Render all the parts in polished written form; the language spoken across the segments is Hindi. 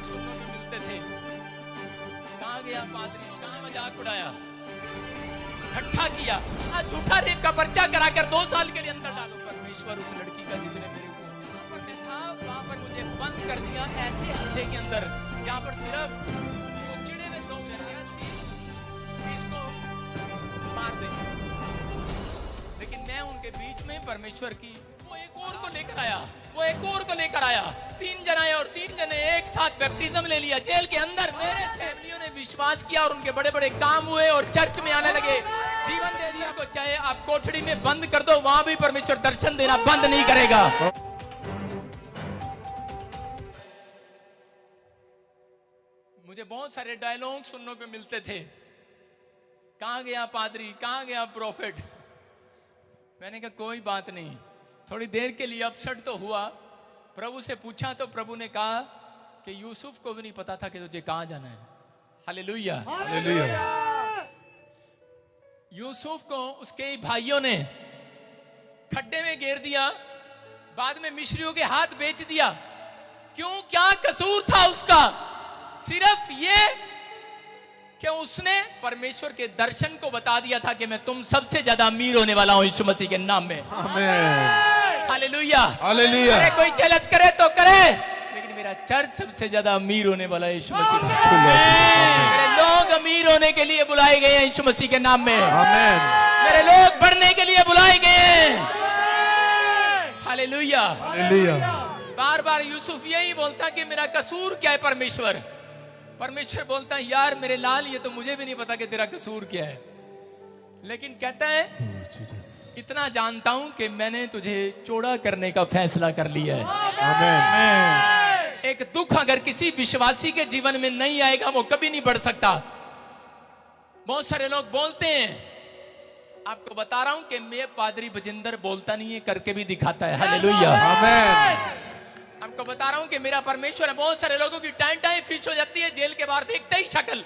सुनने में मिलते थे। कहाँ गया पादरी, ने मजाक उड़ाया, इकट्ठा किया, झूठा रेप का पर्चा कराकर 2 साल के लिए अंदर डालो। परमेश्वर उस लड़की का जिसने मेरे को वहां पर मैं था, वहां पर मुझे बंद कर दिया ऐसे हफ्ते के अंदर जहां पर सिर्फ चिड़े में लोग थे इसको मार दे। लेकिन मैं उनके बीच में परमेश्वर की वो एक और को लेकर आया, 3 जने और 3 जने एक साथ बैप्टिज्म ले लिया जेल के अंदर। मेरे फैमिलियों ने विश्वास किया और उनके बड़े बड़े काम हुए और चर्च में आने लगे, जीवन दे दिया। को चाहे आप कोठड़ी में बंद कर दो, वहां भी परमेश्वर दर्शन देना बंद नहीं करेगा। मुझे बहुत सारे डायलॉग सुनने को मिलते थे, कहां गया पादरी, कहां गया प्रोफेट। मैंने कहा कोई बात नहीं, थोड़ी देर के लिए अपसेट तो हुआ। प्रभु से पूछा तो प्रभु ने कहा कि यूसुफ को भी नहीं पता था कि तुझे कहां जाना है। Hallelujah, hallelujah. यूसुफ को उसके भाइयों ने खड्डे में घेर दिया, बाद में मिस्रियों के हाथ बेच दिया। क्यों, क्या कसूर था उसका? सिर्फ ये कि उसने परमेश्वर के दर्शन को बता दिया था कि मैं तुम सबसे ज्यादा अमीर होने वाला हूं यीशु मसीह के नाम में। आमीन, हालेलुया, हालेलुया। अरे कोई जलस करे तो करे, लेकिन मेरा चर्च सबसे ज्यादा अमीर होने वाला है यीशु मसीह के नाम में। मेरे लोग अमीर होने के लिए बुलाए गए हैं यीशु मसीह के नाम में। आमीन। मेरे लोग बढ़ने के लिए बुलाए गए हैं। Hallelujah, hallelujah. बार बार यूसुफ यही बोलता कि मेरा कसूर क्या है परमेश्वर। परमेश्वर बोलता है यार मेरे लाल, ये तो मुझे भी नहीं पता कि तेरा कसूर क्या है, लेकिन कहता है इतना जानता हूं कि मैंने तुझे चौड़ा करने का फैसला कर लिया है। आमीन। एक दुख अगर किसी विश्वासी के जीवन में नहीं आएगा वो कभी नहीं बढ़ सकता। बहुत सारे लोग बोलते हैं, आपको बता रहा हूं कि मैं पादरी बजिंदर बोलता नहीं है, करके भी दिखाता है। हालेलुया, आमीन। आपको बता रहा हूं कि मेरा परमेश्वर है। बहुत सारे लोगों की टाइम फिश हो जाती है जेल के बाहर देखते ही शक्ल।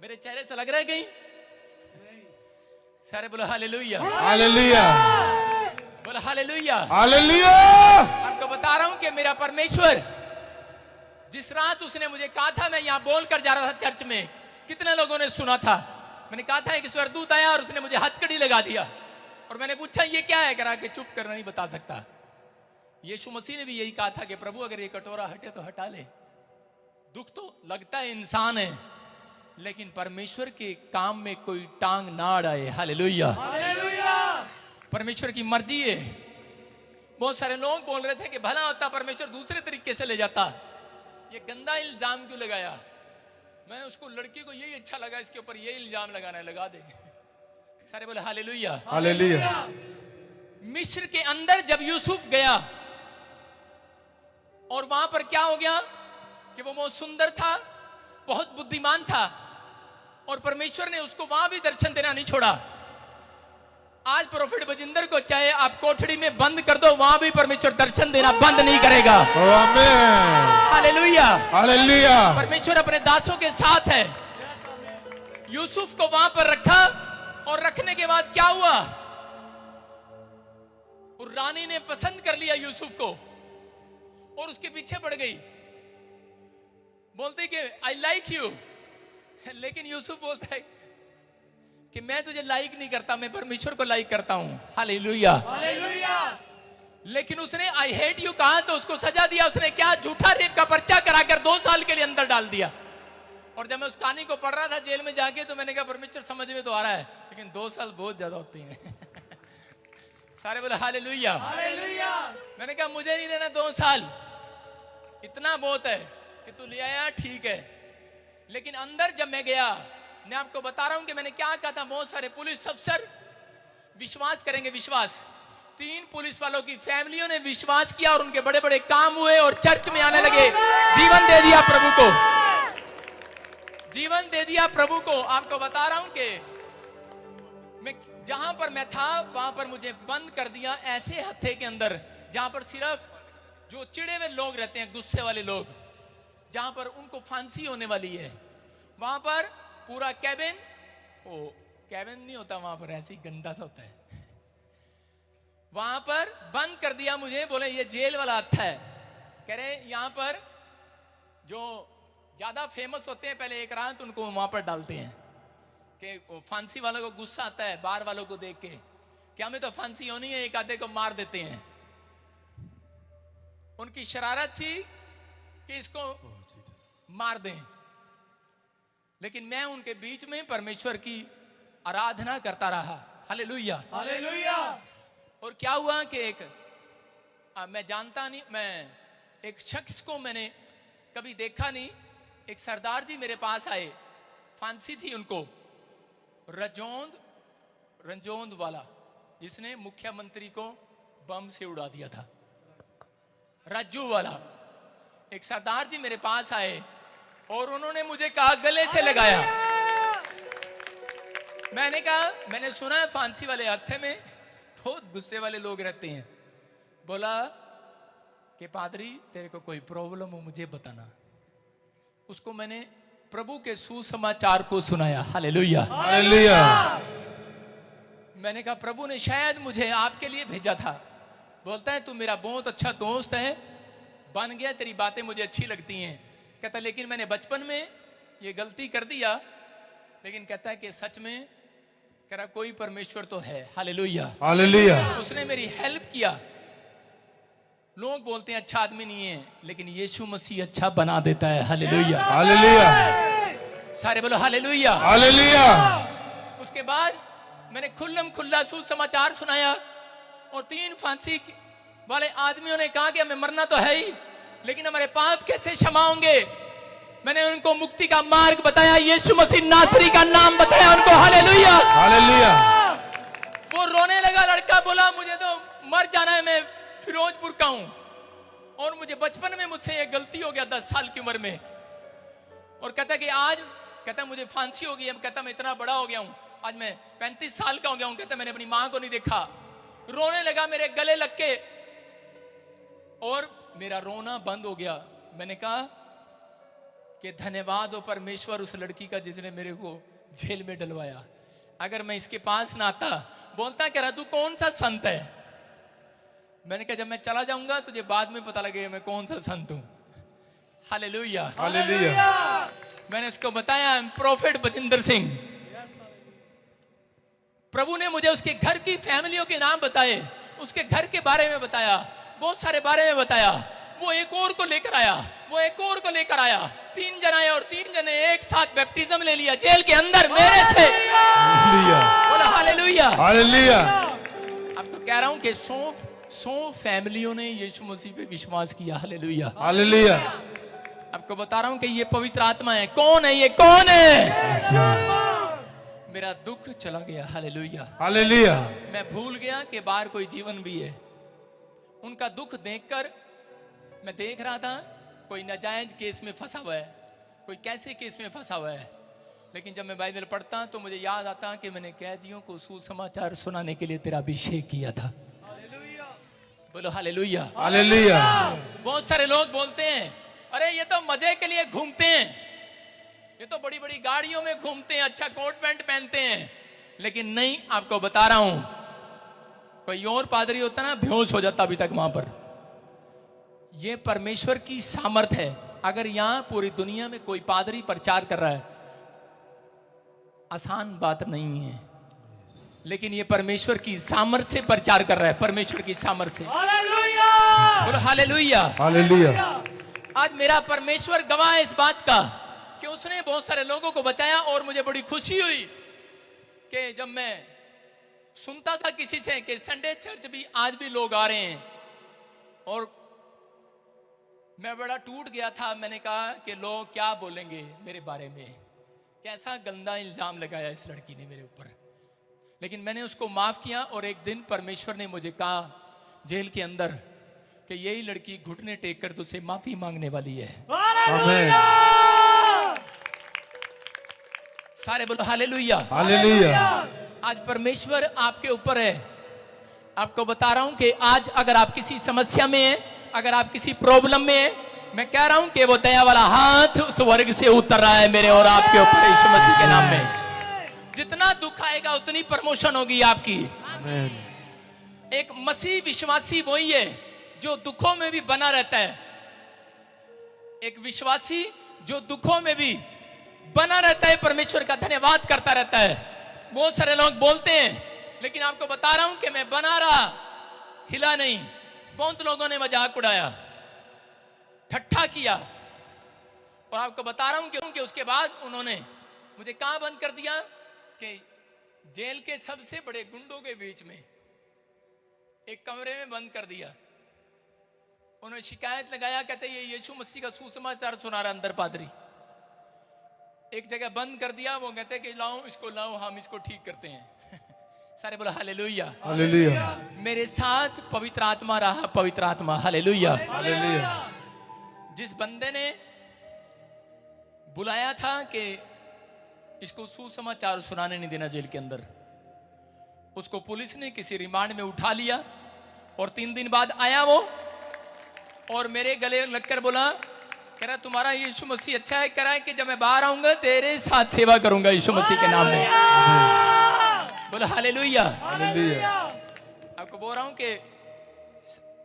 मेरे चेहरे से लग रहा है कहीं? सारे बोलो हालेलुया, हालेलुया, बोलो हालेलुया, हालेलुया। आपको बता रहा हूं कि मेरा परमेश्वर, जिस रात उसने मुझे कहा था, मैं यहां बोलकर जा रहा था चर्च में, कितने लोगों ने सुना था। मैंने कहा था कि स्वर्गदूत आया और उसने मुझे हथकड़ी लगा दिया और मैंने पूछा ये क्या है, करा के चुप करना नहीं बता सकता। यीशु मसीह ने भी यही कहा था कि प्रभु अगर ये कटोरा हटे तो हटा ले। दुख तो लगता है इंसान है, लेकिन परमेश्वर के काम में कोई टांग ना अड़ाए। Hallelujah, hallelujah. परमेश्वर की मर्जी है। बहुत सारे लोग बोल रहे थे कि भला होता परमेश्वर दूसरे तरीके से ले जाता, ये गंदा इल्जाम क्यों लगाया। मैं उसको लड़की को यही अच्छा लगा, इसके ऊपर यही इल्जाम लगाना है, लगा दे। सारे बोले हालेलुया, हालेलुया। मिस्र के अंदर जब यूसुफ गया और वहां पर क्या हो गया कि वो बहुत सुंदर था, बहुत बुद्धिमान था और परमेश्वर ने उसको वहां भी दर्शन देना नहीं छोड़ा। आज प्रोफेट बजिंदर को चाहे आप कोठड़ी में बंद कर दो, वहां भी परमेश्वर दर्शन देना बंद नहीं करेगा। आमीन, हालेलुया, हालेलुया। परमेश्वर अपने दासों के साथ है। यूसुफ को वहां पर रखा और रखने के बाद क्या हुआ, और रानी ने पसंद कर लिया यूसुफ को और उसके पीछे पड़ गई, बोलते कि आई लाइक यू। लेकिन यूसुफ बोलता है कि मैं तुझे लाइक नहीं करता, मैं परमेश्वर को लाइक करता हूं। Hallelujah, hallelujah. लेकिन उसने आई हेट यू कहा तो उसको सजा दिया। उसने क्या, झूठा रेप का पर्चा कराकर 2 साल के लिए अंदर डाल दिया। और जब मैं उस कहानी को पढ़ रहा था जेल में जाके, तो मैंने कहा परमेश्वर समझ में तो आ रहा है, लेकिन 2 साल बहुत ज्यादा होते हैं। सारे बोले हालेलुया, हालेलुया। मैंने कहा मुझे नहीं देना 2 साल, इतना बहुत है कि तू ले आया, ठीक है। लेकिन अंदर जब मैं गया, मैं आपको बता रहा हूं कि मैंने क्या कहा था, बहुत सारे पुलिस अफसर विश्वास करेंगे, विश्वास। 3 पुलिस वालों की फैमिलियों ने विश्वास किया और उनके बड़े बड़े काम हुए और चर्च में आने लगे। जीवन दे दिया प्रभु को, जीवन दे दिया प्रभु को। आपको बता रहा हूं कि मैं जहां पर मैं था वहां पर मुझे बंद कर दिया ऐसे हत्थे के अंदर, जहां पर सिर्फ जो चिड़े हुए लोग रहते हैं, गुस्से वाले लोग, जहां पर उनको फांसी होने वाली है, वहां पर पूरा कैबिन, ओ कैबिन नहीं होता वहां पर, ऐसे ही गंदा सा होता है, वहां पर बंद कर दिया मुझे। बोले ये जेल वाला हत्था है। कह रहे यहां पर जो ज्यादा फेमस होते हैं पहले एक रात उनको वहां पर डालते हैं कि फांसी वालों को गुस्सा आता है बाहर वालों को देख के कि हमें तो फांसी होनी है, एक आधे को मार देते हैं। उनकी शरारत थी कि इसको मार दें, लेकिन मैं उनके बीच में परमेश्वर की आराधना करता रहा। Hallelujah hallelujah. और क्या हुआ कि मैं जानता नहीं, मैं एक शख्स को मैंने कभी देखा नहीं, एक सरदार जी मेरे पास आए, फांसी थी उनको, रंजोंद वाला जिसने मुख्यमंत्री को बम से उड़ा दिया था, रज्जू वाला। एक सरदार जी मेरे पास आए और उन्होंने मुझे कहा, गले से लगाया। मैंने कहा, मैंने सुना है फांसी वाले हत्थे में बहुत गुस्से वाले लोग रहते हैं। बोला कि पादरी तेरे को कोई प्रॉब्लम हो मुझे बताना। उसको मैंने प्रभु के सुसमाचार को सुनाया। Hallelujah hallelujah. मैंने कहा प्रभु ने शायद मुझे आपके लिए भेजा था। बोलता है तू मेरा बहुत अच्छा दोस्त है, बन गया, तेरी बातें मुझे अच्छी लगती हैं। कहता लेकिन मैंने बचपन में ये गलती कर दिया, लेकिन कहता है कि सच में कह रहा कोई परमेश्वर तो है। Hallelujah hallelujah. उसने मेरी हेल्प किया। लोग बोलते हैं अच्छा आदमी नहीं है, लेकिन यीशु मसीह अच्छा बना देता है। Hallelujah hallelujah. सारे बोलो हालेलुया हालेलुया। उसके बाद मैंने खुल्लम खुल्ला सुसमाचार सुनाया और 3 फांसी वाले आदमियों ने कहा कि हमें मरना तो है ही, लेकिन हमारे पाप कैसे क्षमा होंगे। मैंने उनको मुक्ति का मार्ग बताया, यीशु मसीह नासरी का नाम बताया उनको। Hallelujah hallelujah. वो रोने लगा, लड़का बोला मुझे तो मर जाना है, मैं फिरोजपुर का हूं और मुझे बचपन में मुझसे ये गलती हो गया 10 साल की उम्र में। और कहता कि आज, कहता मुझे फांसी हो गई। अब कहता मैं इतना बड़ा हो गया हूं, आज मैं 35 साल का हो गया हूं। कहता मैंने अपनी मां को नहीं देखा। रोने लगा मेरे गले लग के और मेरा रोना बंद हो गया। मैंने कहा कि धन्यवाद हो परमेश्वर उस लड़की का जिसने मेरे को जेल में डलवाया। अगर मैं इसके पास ना आता। बोलता कह रहा तू कौन सा संत है। मैंने कहा जब मैं चला जाऊंगा तुझे बाद में पता लगेगा मैं कौन सा संत हूं। Hallelujah hallelujah. मैंने उसको बताया प्रोफेट बजिंदर सिंह। प्रभु ने मुझे उसके घर की फैमिलियों के नाम बताए, उसके घर के बारे में बताया, बहुत सारे बारे में बताया। वो एक और को लेकर आया, वो एक और को लेकर आया। 3 जन आए और 3 जने एक साथ बैप्टिज्म ले लिया जेल के अंदर मेरे से। बोलो हालेलुया हालेलुया। अब तो कह रहा हूं कि 100 फैमिलियों ने यीशु मसीह पे विश्वास किया। Hallelujah hallelujah. आपको बता रहा हूं कि ये पवित्र आत्मा है। कौन है ये? कौन है? मेरा दुख चला गया। Hallelujah hallelujah. मैं भूल गया कि बाहर कोई जीवन भी है। उनका दुख देखकर मैं देख रहा था कोई नाजायज केस में फंसा हुआ है, कोई कैसे केस में फंसा हुआ है। लेकिन जब मैं बाइबल पढ़ता तो मुझे याद आता कि मैंने कैदियों को सुसमाचार सुनाने के लिए तेरा अभिषेक किया था। बोलो हालेलुया हालेलुया। बहुत सारे लोग बोलते हैं अरे ये तो मजे के लिए घूमते हैं, ये तो बड़ी बड़ी गाड़ियों में घूमते हैं, अच्छा कोट पैंट पहनते हैं। लेकिन नहीं, आपको बता रहा हूं कोई और पादरी होता ना बेहोश हो जाता अभी तक वहां पर। ये परमेश्वर की सामर्थ है। अगर यहां पूरी दुनिया में कोई पादरी प्रचार कर रहा है, आसान बात नहीं है, लेकिन ये परमेश्वर की सामर्थ से प्रचार कर रहा है। परमेश्वर की सामर्थ से। हालेलुया बोलो हालेलुया हालेलुया। आज मेरा परमेश्वर गवाह है इस बात का कि उसने बहुत सारे लोगों को बचाया। और मुझे बड़ी खुशी हुई कि जब मैं सुनता था किसी से कि संडे चर्च भी आज भी लोग आ रहे हैं, और मैं बड़ा टूट गया था। मैंने कहा कि लोग क्या बोलेंगे मेरे बारे में, कैसा गंदा इल्जाम लगाया इस लड़की ने मेरे ऊपर। लेकिन मैंने उसको माफ किया। और एक दिन परमेश्वर ने मुझे कहा जेल के अंदर कि यही लड़की घुटने टेक कर तुझसे माफी मांगने वाली है। आमीन। सारे बोलो हालेलुया हालेलुया। आज परमेश्वर आपके ऊपर है। आपको बता रहा हूं कि आज अगर आप किसी समस्या में हैं, अगर आप किसी प्रॉब्लम में हैं, मैं कह रहा हूं कि वो दया वाला हाथ स्वर्ग से उतर रहा है मेरे और आपके ऊपर यीशु मसीह के नाम में। जितना दुख आएगा उतनी प्रमोशन होगी आपकी। आमीन। एक मसीह विश्वासी वही है जो दुखों में भी बना रहता है। एक विश्वासी जो दुखों में भी बना रहता है, परमेश्वर का धन्यवाद करता रहता है। बहुत सारे लोग बोलते हैं, लेकिन आपको बता रहा हूं कि मैं बना रहा, हिला नहीं। बहुत लोगों ने मजाक उड़ाया, ठट्ठा किया, और आपको बता रहा हूं कि उसके बाद उन्होंने मुझे कहां बंद कर दिया कि जेल के सबसे बड़े गुंडों के बीच में एक कमरे में बंद कर दिया। उन्होंने शिकायत लगाया, कहते ये यीशु मसीह का सुसमाचार सुना रहा अंदर पादरी। एक जगह बंद कर दिया, वो कहते कि लाओ इसको, लाओ हम इसको ठीक करते हैं। सारे बोला हालेलुया, हालेलुया। मेरे साथ पवित्र आत्मा रहा, पवित्र आत्मा, हालेलुया, हालेलुया। जिस बंदे ने बुलाया था कि इसको सुसमाचार सुनाने नहीं देना जेल के अंदर, उसको पुलिस ने किसी रिमांड में उठा लिया, और 3 दिन बाद आया वो, और मेरे गले लगकर बोला, कह रहा तुम्हारा यीशु मसीह अच्छा है, कह रहा है कि जब मैं बाहर आऊंगा तेरे साथ सेवा करूंगा यीशु मसीह के नाम में। बोला हालेलुया, हालेलुया। आपको बोल रहा हूं कि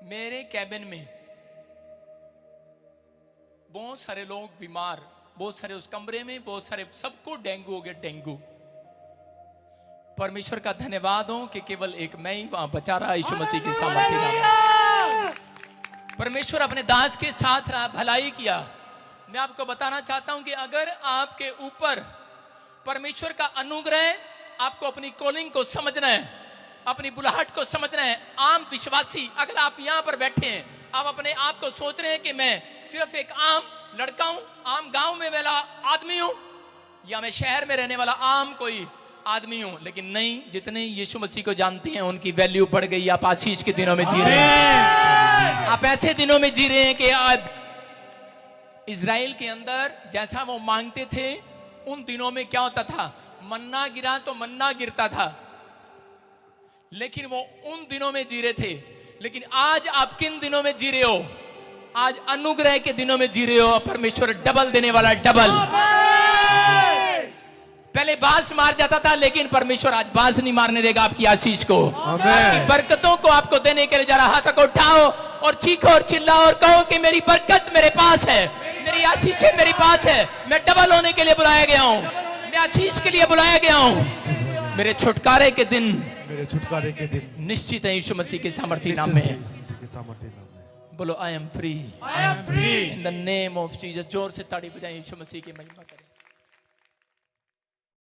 मेरे कैबिन में बहुत सारे लोग बीमार, बहुत सारे उस कमरे में, बहुत सारे, सबको डेंगू हो गया, डेंगू। परमेश्वर का धन्यवाद हो कि केवल एक मैं ही वहां बचा रहा यीशु मसीह के सामर्थ्य नाम। परमेश्वर अपने दास के साथ रहा, भलाई किया। मैं आपको बताना चाहता हूं कि अगर आपके ऊपर परमेश्वर का अनुग्रह, आपको अपनी कॉलिंग को समझना है, अपनी बुलाहट को समझना है। आम विश्वासी, अगर आप यहां पर बैठे हैं, आप अपने आप को सोच रहे हैं कि मैं सिर्फ एक आम लड़का हूं, आम गांव में वाला आदमी हूं, या मैं शहर में रहने वाला आम कोई आदमी हूं, लेकिन नहीं, जितने यीशु मसीह को जानते हैं उनकी वैल्यू बढ़ गई। आप आशीष के दिनों में जी रहे हैं, आप ऐसे दिनों में जी रहे हैं कि आप इज़राइल के अंदर जैसा वो मांगते थे, उन दिनों में क्या होता था, मन्ना गिरा तो मन्ना गिरता था, लेकिन वो उन दिनों में जी रहे थे। लेकिन आज आप किन दिनों में जी रहे हो? आज अनुग्रह के दिनों में जी रहे हो। परमेश्वर डबल देने वाला, डबल। पहले बांस मार जाता था, लेकिन परमेश्वर आज बांस नहीं मारने देगा आपकी आशीष को, आपकी बरकतों को आपको देने के लिए। जरा हाथ को उठाओ और चीखो और चिल्लाओ और कहो कि मेरी बरकत मेरे पास है, मेरी आशीष मेरे पास है, मैं डबल होने के लिए बुलाया गया हूं, मैं आशीष के लिए बुलाया गया हूं। मेरे छुटकारे के दिन, मेरे छुटकारे के दिन निश्चित है यीशु मसीह के सामर्थ्य नाम में। बोलो I am free, in the name of Jesus. जोर से ताड़ी बजाएं, यीशु मसीह की महिमा करें।